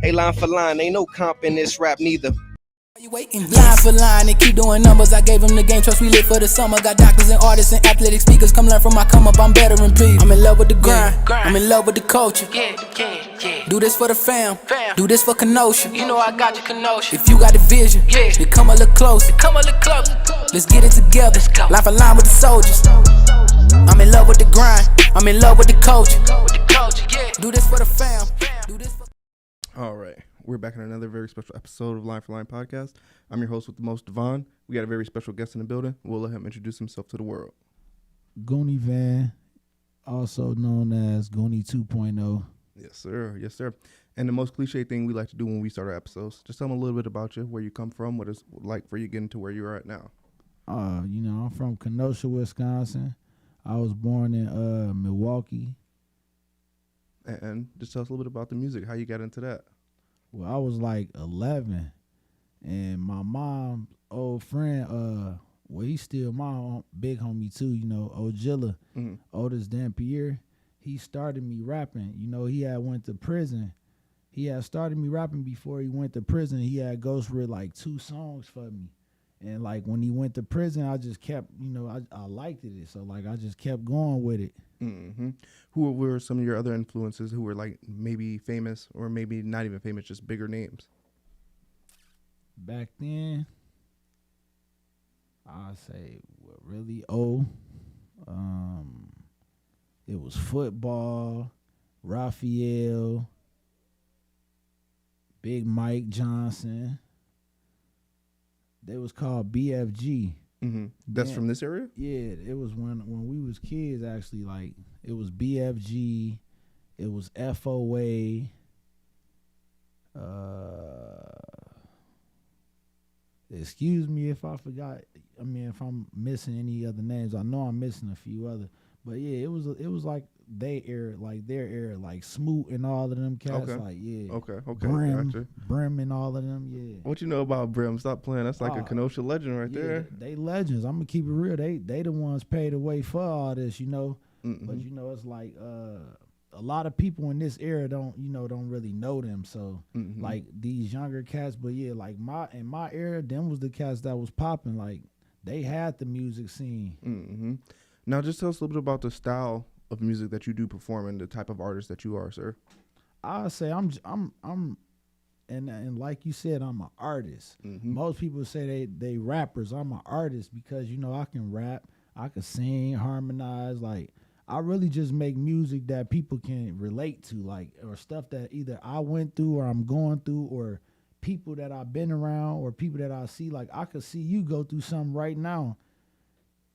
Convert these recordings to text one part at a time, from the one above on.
Hey, line for line, ain't no comp in this rap neither. You waiting line for line and keep doing numbers. I gave them the game, trust we lit for the summer. Got doctors and artists and athletic speakers. Come learn from my come up, I'm better than people. I'm in love with the grind, I'm in love with the culture. Do this for the fam, do this for Kenosha. You know I got you, Kenosha. If you got the vision, then come a little closer. Let's get it together, line for line with the soldiers. I'm in love with the grind, I'm in love with the culture. Do this for the fam, do this for... All right. We're back in another very special episode of Line for Line Podcast. I'm your host with the most, Devon. We got a very special guest in the building. We'll let him introduce himself to the world. Goonie Van, also known as Goonie 2.0. Yes, sir. Yes, sir. And the most cliche thing we like to do when we start our episodes, just tell them a little bit about you, where you come from, what it's like for you getting to where you're at now. I'm from Kenosha, Wisconsin. I was born in Milwaukee. And just tell us a little bit about the music, how you got into that. Well, I was like 11, and my mom's old friend, he's still my big homie too, Ojilla, Otis Dampier, he started me rapping. He had went to prison. He had started me rapping before he went to prison. He had ghostwritten like 2 songs for me. And like when he went to prison, I just kept, I liked it. So like I just kept going with it. Mm-hmm. Who were some of your other influences who were like maybe famous or maybe not even famous, just bigger names? Back then, I'd say really it was football, Raphael, Big Mike Johnson. They was called BFG. Mm-hmm. That's from this area? Yeah, it was when we was kids, actually. Like, it was BFG, it was FOA, excuse me if I forgot, if I'm missing any other names. I know I'm missing a few other, but yeah, it was like their era, like Smoot and all of them cats. Okay. Like, yeah. Okay. Brim and all of them, yeah. What you know about Brim? Stop playing. That's like a Kenosha legend right there. They legends. I'm gonna keep it real. They the ones paid the way for all this, Mm-hmm. But it's like a lot of people in this era don't really know them. So like these younger cats, but yeah, like in my era, them was the cats that was popping. Like they had the music scene. Mm-hmm. Now just tell us a little bit about the style of music that you do perform and the type of artist that you are, sir. I say I'm and like you said, I'm an artist. Mm-hmm. Most people say they rappers. I'm an artist because I can rap, I can sing, harmonize. Like I really just make music that people can relate to, like, or stuff that either I went through or I'm going through, or people that I've been around or people that I see. Like I could see you go through something right now,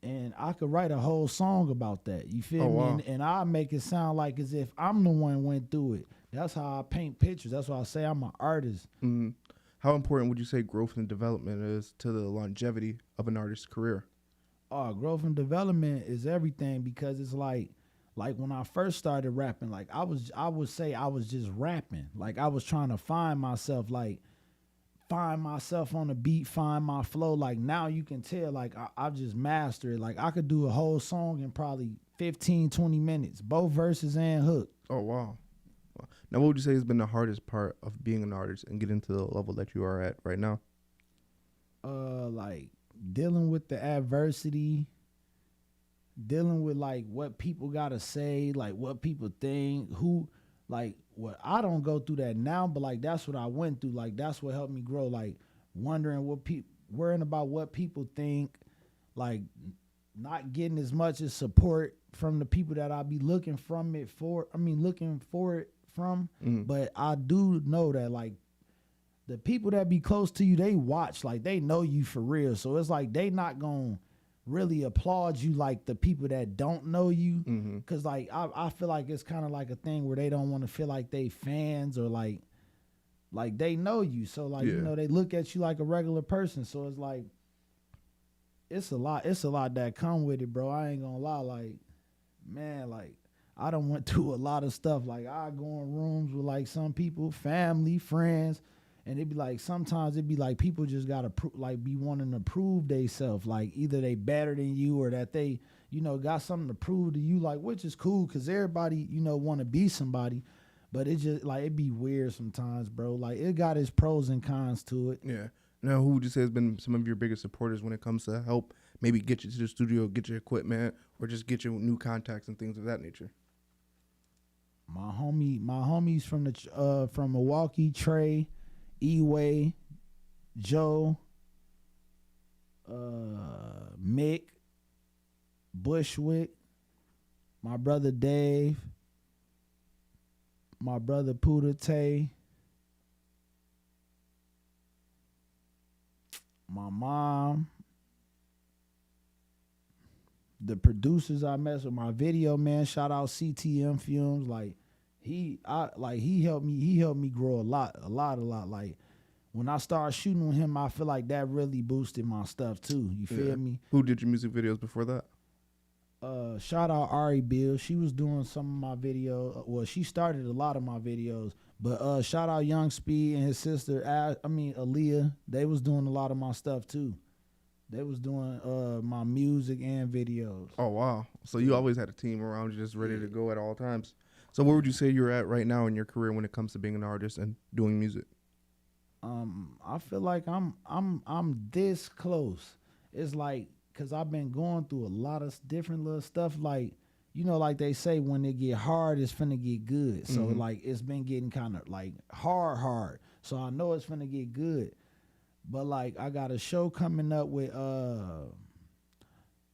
and I could write a whole song about that. You feel me? Wow. And I make it sound like as if I'm the one went through it. That's how I paint pictures. That's why I say I'm an artist. Mm-hmm. How important would you say growth and development is to the longevity of an artist's career? Growth and development is everything, because it's like when I first started rapping, like I would say I was just rapping. Like I was trying to find myself on the beat, find my flow. Like now you can tell, like I just mastered it. Like I could do a whole song in probably 15, 20 minutes, both verses and hook. Oh, wow. Now, what would you say has been the hardest part of being an artist and getting to the level that you are at right now? Like dealing with the adversity, dealing with like what people gotta say, like what people think, I don't go through that now, but like that's what I went through. Like that's what helped me grow. Like worrying about what people think, like not getting as much as support from the people that I be looking for it from. But I do know that like the people that be close to you, they watch, like they know you for real. So it's like they not gonna really applaud you like the people that don't know you. Cause like I feel like it's kind of like a thing where they don't want to feel like they fans or like they know you. So like, they look at you like a regular person. So it's like, it's a lot that come with it, bro. I ain't gonna lie. Like, man, like I done went through a lot of stuff. Like I go in rooms with like some people, family, friends, and it'd be like, sometimes it'd be like people just gotta be wanting to prove theyself. Like either they better than you or that they, got something to prove to you, like, which is cool because everybody, want to be somebody. But it just like it be weird sometimes, bro. Like it got its pros and cons to it. Yeah. Now, who would you say has been some of your biggest supporters when it comes to help maybe get you to the studio, get your equipment, or just get you new contacts and things of that nature? My homies from Milwaukee, Trey, Eway, Joe, Mick, Bushwick, my brother Dave, my brother Puda Tay, my mom, the producers I mess with, my video man, shout out CTM Films, like he helped me grow a lot. Like when I started shooting with him, I feel like that really boosted my stuff too. You feel me? Who did your music videos before that? Shout out Ari Bill. She was doing some of my video. Well, she started a lot of my videos. But shout out Young Speed and his sister, Aaliyah. They was doing a lot of my stuff too. They was doing my music and videos. Oh, wow. So you always had a team around you just ready to go at all times. So where would you say you're at right now in your career when it comes to being an artist and doing music? I feel like I'm this close. It's like, cause I've been going through a lot of different little stuff. Like, you know, like they say, when it get hard, it's finna get good. So like it's been getting kind of like hard. So I know it's finna get good. But like I got a show coming up with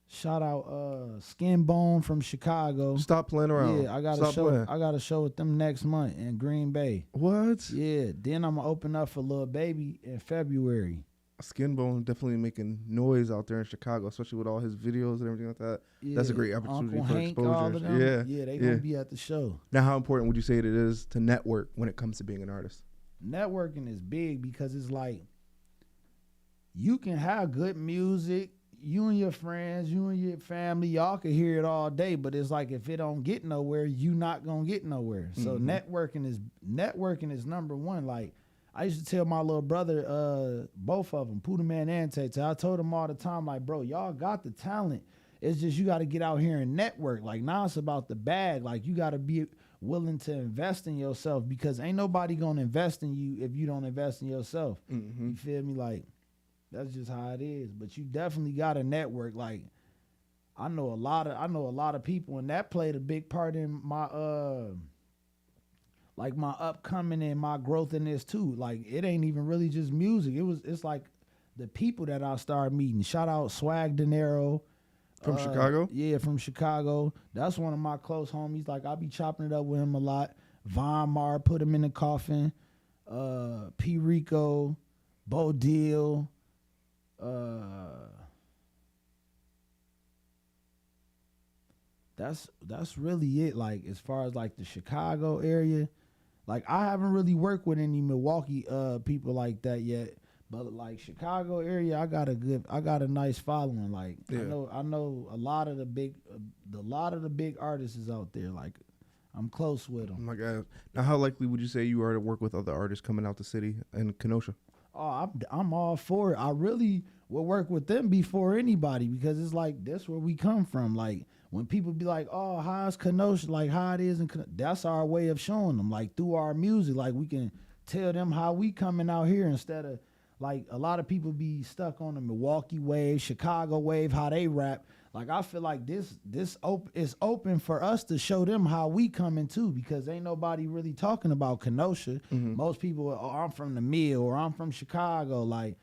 shout out Skin Bone from Chicago. Stop playing around. Yeah, I got Stop a show. playing. I got a show with them next month in Green Bay. What? Yeah. Then I'm gonna open up for Lil Baby in February. Skinbone definitely making noise out there in Chicago, especially with all his videos and everything like that. Yeah, That's a great opportunity Uncle for Hank, all exposure. of them. Yeah, They gonna be at the show. Now, how important would you say it is to network when it comes to being an artist? Networking is big because it's like you can have good music, you and your friends, you and your family, y'all can hear it all day, but it's like if it don't get nowhere, you not gonna get nowhere. So networking is number one. Like I used to tell my little brother, both of them, Puda Man and Tay, I told them all the time, like, bro, y'all got the talent. It's just you got to get out here and network. Like now it's about the bag. Like you got to be willing to invest in yourself because ain't nobody gonna invest in you if you don't invest in yourself. You feel me? Like that's just how it is. But you definitely got to network. Like I know a lot of people, and that played a big part in my like my upcoming and my growth in this too. Like it ain't even really just music. It's like the people that I started meeting. Shout out Swag De Niro. From Chicago? Yeah, from Chicago. That's one of my close homies. Like I be chopping it up with him a lot. Von Mar, put him in the coffin. P. Rico, Bo Deal. That's really it. Like as far as like the Chicago area. Like I haven't really worked with any Milwaukee people like that yet, but like Chicago area, I got a nice following. Like I know a lot of the big artists is out there. Like I'm close with them. Oh my God! Now, how likely would you say you are to work with other artists coming out the city in Kenosha? Oh, I'm all for it. I really will work with them before anybody because it's like that's where we come from. Like when people be like, "Oh, how's Kenosha?" Like how it is, that's our way of showing them. Like through our music, like we can tell them how we coming out here instead of like a lot of people be stuck on the Milwaukee wave, Chicago wave, how they rap. Like I feel like this is open for us to show them how we coming too because ain't nobody really talking about Kenosha. Most people are, I'm from the Mill or I'm from Chicago. Like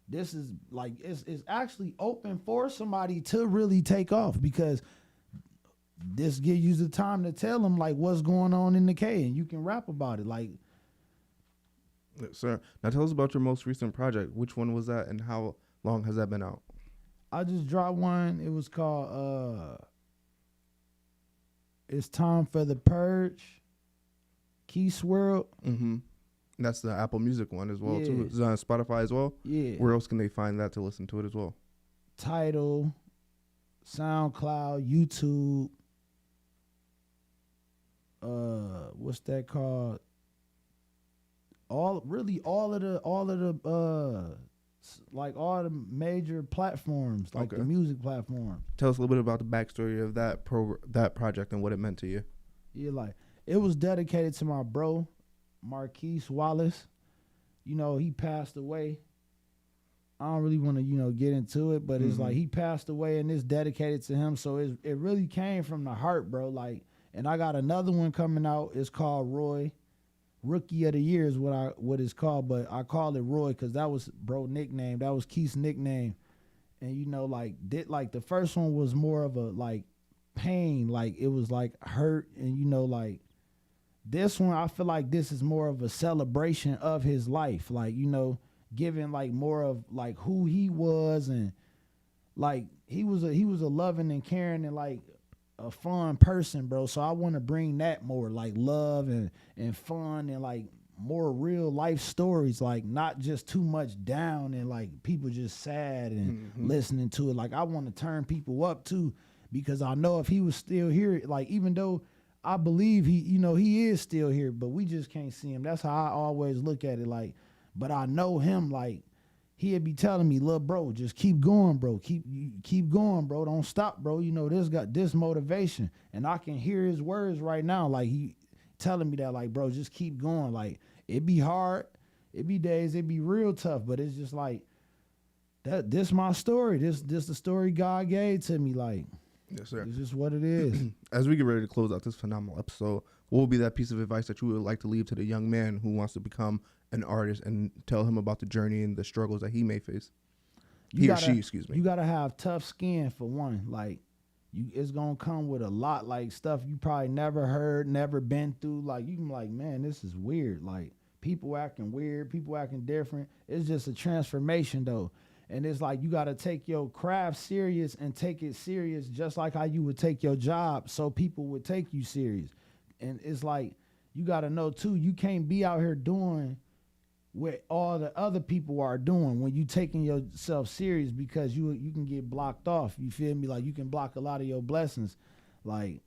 this is like it's actually open for somebody to really take off because this gives you the time to tell them like what's going on in the K and you can rap about it. Like, yes, sir. Now tell us about your most recent project. Which one was that and how long has that been out? I just dropped one. It was called It's Time for the Purge. Key Swirl. That's the Apple Music one as well, Yeah. too. It's on Spotify as well? Yeah. Where else can they find that to listen to it as well? Tidal, SoundCloud, YouTube. What's that called? All of the like all the major platforms, like the music platforms. Tell us a little bit about the backstory of that project and what it meant to you. Yeah, like it was dedicated to my bro, Marquise Wallace. You know, he passed away. I don't really want to, you know, get into it, but it's like he passed away and it's dedicated to him. So it really came from the heart, bro. Like, and I got another one coming out. It's called Roy. Rookie of the Year is what it's called, but I call it Roy because that was bro nickname. That was Keith's nickname. And you know, like the first one was more of a like pain, like it was like hurt, and you know, like this one I feel like this is more of a celebration of his life, like, you know, giving like more of like who he was, and like he was a loving and caring and like a fun person, bro. So I want to bring that more like love and fun and like more real life stories, like not just too much down and like people just sad and listening to it. Like I want to turn people up too, because I know if he was still here, like even though I believe he is still here, but we just can't see him. That's how I always look at it. Like, but I know him, like he'd be telling me, "Look, bro, just keep going, bro. Keep going, bro. Don't stop, bro. You know, this got this motivation." And I can hear his words right now. Like he telling me that, like, bro, just keep going. Like it be hard. It be days, it be real tough, but it's just like that. This my story. This the story God gave to me. Like, yes, sir. It's just what it is. As we get ready to close out this phenomenal episode, what would be that piece of advice that you would like to leave to the young man who wants to become an artist, and tell him about the journey and the struggles that he may face? He or she, excuse me. You gotta have tough skin for one. Like, it's gonna come with a lot, like stuff you probably never heard, never been through. Like you can be like, man, this is weird. Like people acting weird, people acting different. It's just a transformation though. And it's like you gotta take your craft serious and take it serious just like how you would take your job, so people would take you serious. And it's like you gotta know too, you can't be out here doing what all the other people are doing when you taking yourself serious, because you can get blocked off. You feel me? Like you can block a lot of your blessings. Like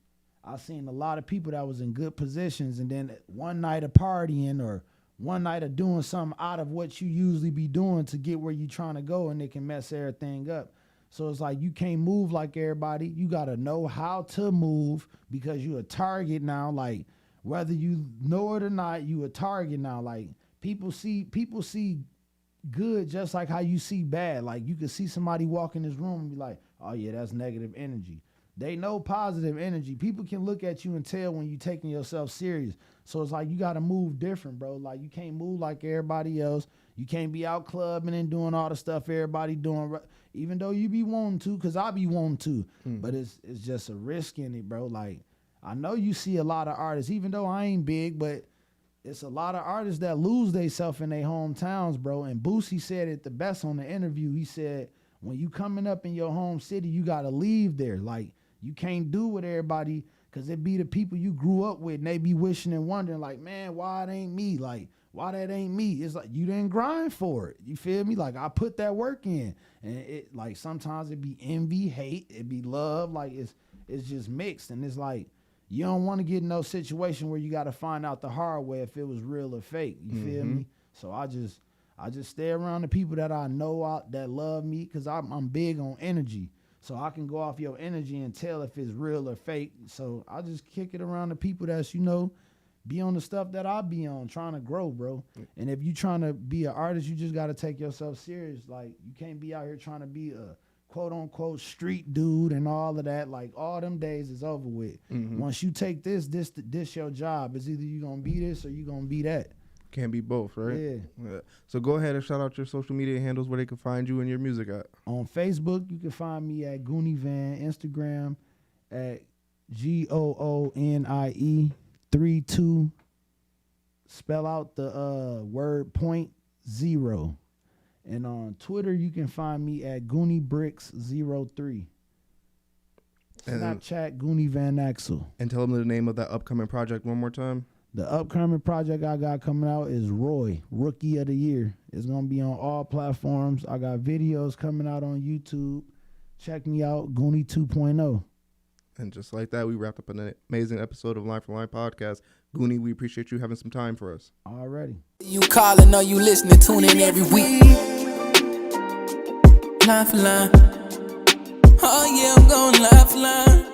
I seen a lot of people that was in good positions, and then one night of partying or one night of doing something out of what you usually be doing to get where you trying to go, and it can mess everything up. So it's like you can't move like everybody. You got to know how to move, because you a target now. Like whether you know it or not, you a target now. Like people see good just like how you see bad. Like you can see somebody walk in this room and be like, oh yeah, that's negative energy. They know positive energy. People can look at you and tell when you taking yourself serious. So it's like you got to move different, bro. Like you can't move like everybody else. You can't be out clubbing and doing all the stuff everybody doing, even though you be wanting to, because I be wanting to. But it's just a risk in it, bro. Like I know you see a lot of artists, even though I ain't big, but it's a lot of artists that lose themselves in their hometowns, bro. And Boosie said it the best on the interview. He said, when you coming up in your home city, you got to leave there. Like, you can't do with everybody, because it be the people you grew up with, and they be wishing and wondering, like, man, why it ain't me? Like, why that ain't me? It's like, you didn't grind for it. You feel me? Like, I put that work in. And it, like, sometimes it be envy, hate, it be love. Like, it's just mixed. And it's like, you don't want to get in no situation where you got to find out the hard way if it was real or fake. You feel me? So I just stay around the people that I know that love me, because I'm big on energy. So I can go off your energy and tell if it's real or fake. So I just kick it around the people that's, you know, be on the stuff that I be on, trying to grow, bro. And if you trying to be an artist, you just got to take yourself serious. Like, you can't be out here trying to be a quote-unquote street dude and all of that. Like, all them days is over with. Once you take this your job. It's either you going to be this or you going to be that. Can't be both, right? Yeah. So go ahead and shout out your social media handles where they can find you and your music at. On Facebook, you can find me at Goonie Van. Instagram at GOONIE 32. Spell out the word .0. And on Twitter, you can find me at GoonieBricks03. Snapchat, Goonie Van Axel. And tell them the name of that upcoming project one more time. The upcoming project I got coming out is Roy, Rookie of the Year. It's going to be on all platforms. I got videos coming out on YouTube. Check me out, Goonie 2.0. And just like that, we wrapped up an amazing episode of Line for Line Podcast. Goonie, we appreciate you having some time for us. Already. You calling or you listening, tune in every week. Line for line. Oh yeah, I'm going line for line.